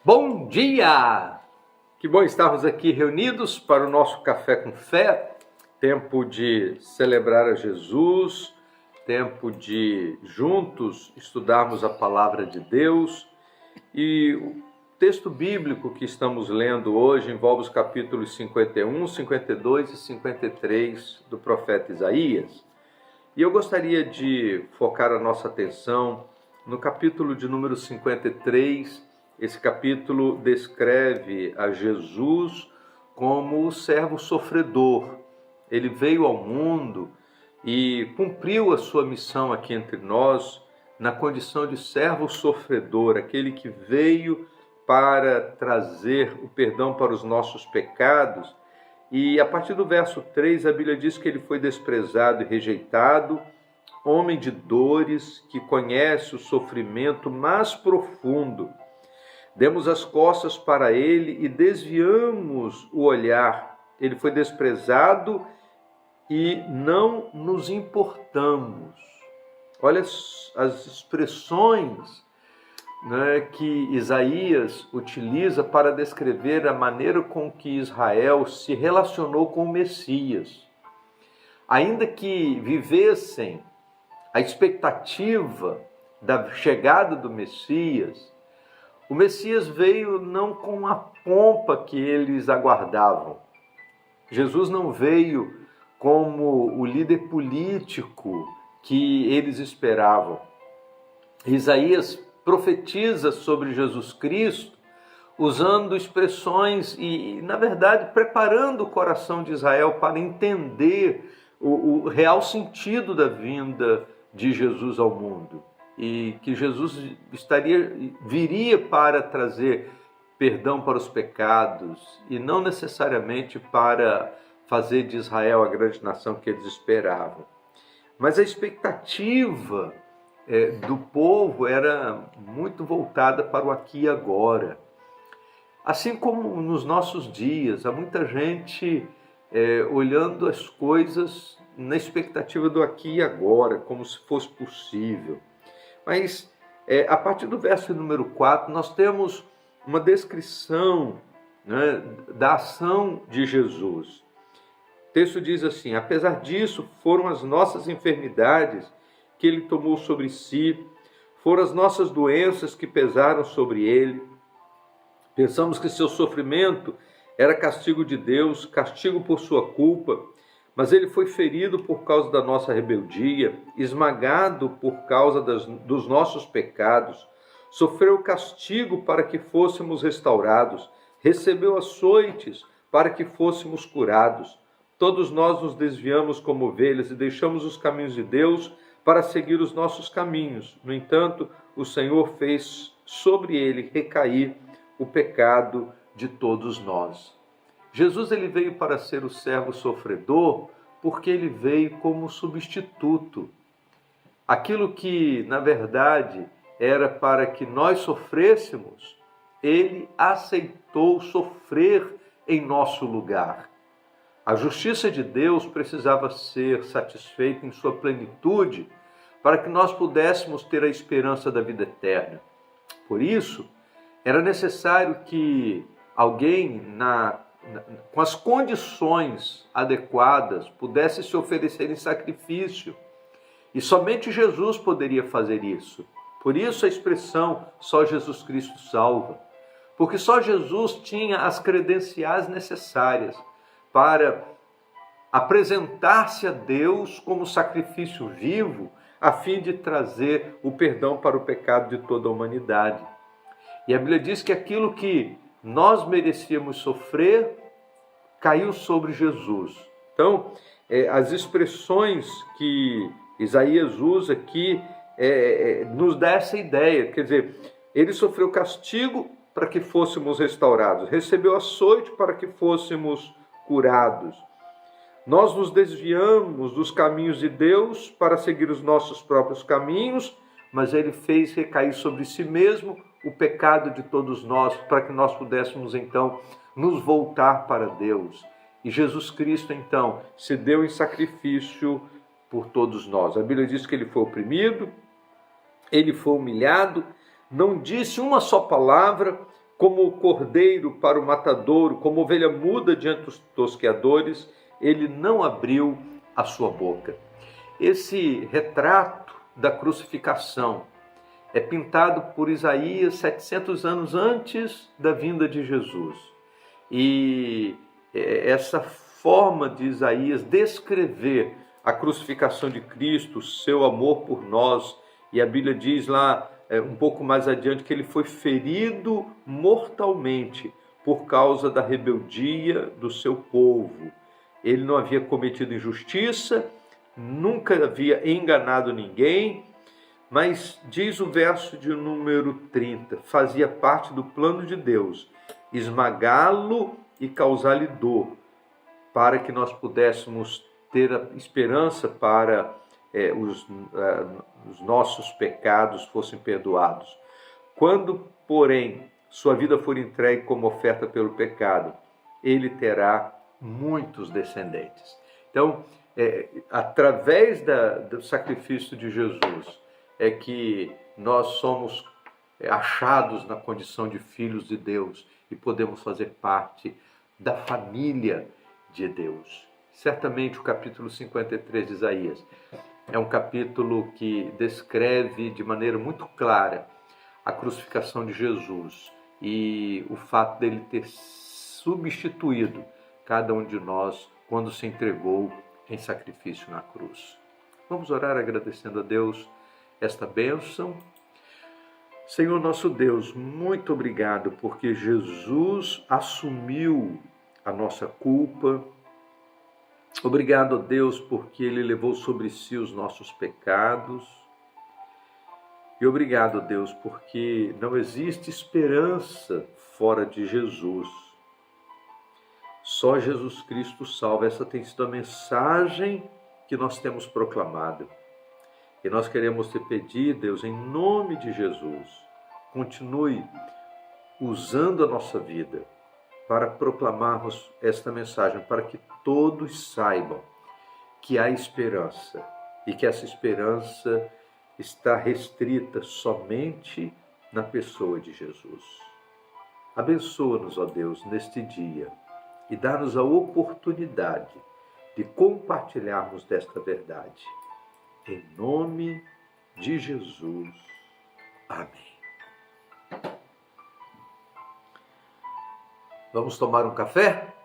Bom dia! Que bom estarmos aqui reunidos para o nosso Café com Fé, tempo de celebrar a Jesus, tempo de juntos estudarmos a Palavra de Deus. E o texto bíblico que estamos lendo hoje envolve os capítulos 51, 52 e 53 do profeta Isaías. E eu gostaria de focar a nossa atenção no capítulo de número 53. Esse capítulo descreve a Jesus como o servo sofredor. Ele veio ao mundo e cumpriu a sua missão aqui entre nós na condição de servo sofredor, aquele que veio para trazer o perdão para os nossos pecados. E a partir do verso 3, a Bíblia diz que ele foi desprezado e rejeitado, homem de dores, que conhece o sofrimento mais profundo. Demos as costas para ele e desviamos o olhar. Ele foi desprezado e não nos importamos. Olha as expressões, que Isaías utiliza para descrever a maneira com que Israel se relacionou com o Messias. Ainda que vivessem a expectativa da chegada do Messias, o Messias veio não com a pompa que eles aguardavam. Jesus não veio como o líder político que eles esperavam. Isaías profetiza sobre Jesus Cristo usando expressões e, na verdade, preparando o coração de Israel para entender o real sentido da vinda de Jesus ao mundo. E que Jesus viria para trazer perdão para os pecados e não necessariamente para fazer de Israel a grande nação que eles esperavam. Mas a expectativa do povo era muito voltada para o aqui e agora. Assim como nos nossos dias, há muita gente olhando as coisas na expectativa do aqui e agora, como se fosse possível. Mas a partir do verso número 4, nós temos uma descrição, da ação de Jesus. O texto diz assim: apesar disso, foram as nossas enfermidades que ele tomou sobre si, foram as nossas doenças que pesaram sobre ele. Pensamos que seu sofrimento era castigo de Deus, castigo por sua culpa, mas ele foi ferido por causa da nossa rebeldia, esmagado por causa dos nossos pecados, sofreu castigo para que fôssemos restaurados, recebeu açoites para que fôssemos curados. Todos nós nos desviamos como ovelhas e deixamos os caminhos de Deus para seguir os nossos caminhos. No entanto, o Senhor fez sobre ele recair o pecado de todos nós. Jesus ele veio para ser o servo sofredor porque ele veio como substituto. Aquilo que, na verdade, era para que nós sofrêssemos, ele aceitou sofrer em nosso lugar. A justiça de Deus precisava ser satisfeita em sua plenitude para que nós pudéssemos ter a esperança da vida eterna. Por isso, era necessário que alguém com as condições adequadas pudesse se oferecer em sacrifício. E somente Jesus poderia fazer isso. Por isso a expressão só Jesus Cristo salva. Porque só Jesus tinha as credenciais necessárias para apresentar-se a Deus como sacrifício vivo, a fim de trazer o perdão para o pecado de toda a humanidade. E a Bíblia diz que aquilo que nós merecíamos sofrer caiu sobre Jesus. Então, as expressões que Isaías usa aqui nos dá essa ideia. Quer dizer, ele sofreu castigo para que fôssemos restaurados, recebeu açoite para que fôssemos curados. Nós nos desviamos dos caminhos de Deus para seguir os nossos próprios caminhos, mas ele fez recair sobre si mesmo o pecado de todos nós, para que nós pudéssemos então nos voltar para Deus. E Jesus Cristo então se deu em sacrifício por todos nós. A Bíblia diz que ele foi oprimido, ele foi humilhado, não disse uma só palavra, Como o cordeiro para o matadouro, como ovelha muda diante dos tosqueadores, ele não abriu a sua boca. Esse retrato da crucificação é pintado por Isaías 700 anos antes da vinda de Jesus. E essa forma de Isaías descrever a crucificação de Cristo, o seu amor por nós, e a Bíblia diz lá um pouco mais adiante que ele foi ferido mortalmente por causa da rebeldia do seu povo. Ele não havia cometido injustiça, nunca havia enganado ninguém, mas diz o verso de número 30, fazia parte do plano de Deus esmagá-lo e causar-lhe dor, para que nós pudéssemos ter a esperança para os nossos pecados fossem perdoados. Quando, porém, sua vida for entregue como oferta pelo pecado, ele terá muitos descendentes. Então, através do sacrifício de Jesus, é que nós somos achados na condição de filhos de Deus e podemos fazer parte da família de Deus. Certamente o capítulo 53 de Isaías é um capítulo que descreve de maneira muito clara a crucificação de Jesus e o fato dele ter substituído cada um de nós quando se entregou em sacrifício na cruz. Vamos orar agradecendo a Deus esta bênção. Senhor nosso Deus, muito obrigado porque Jesus assumiu a nossa culpa. Obrigado a Deus porque Ele levou sobre si os nossos pecados. E obrigado, Deus, porque não existe esperança fora de Jesus. Só Jesus Cristo salva. Essa tem sido a mensagem que nós temos proclamado. E nós queremos te pedir, Deus, em nome de Jesus, continue usando a nossa vida para proclamarmos esta mensagem, para que todos saibam que há esperança e que essa esperança está restrita somente na pessoa de Jesus. Abençoa-nos, ó Deus, neste dia e dá-nos a oportunidade de compartilharmos desta verdade. Em nome de Jesus. Amém. Vamos tomar um café?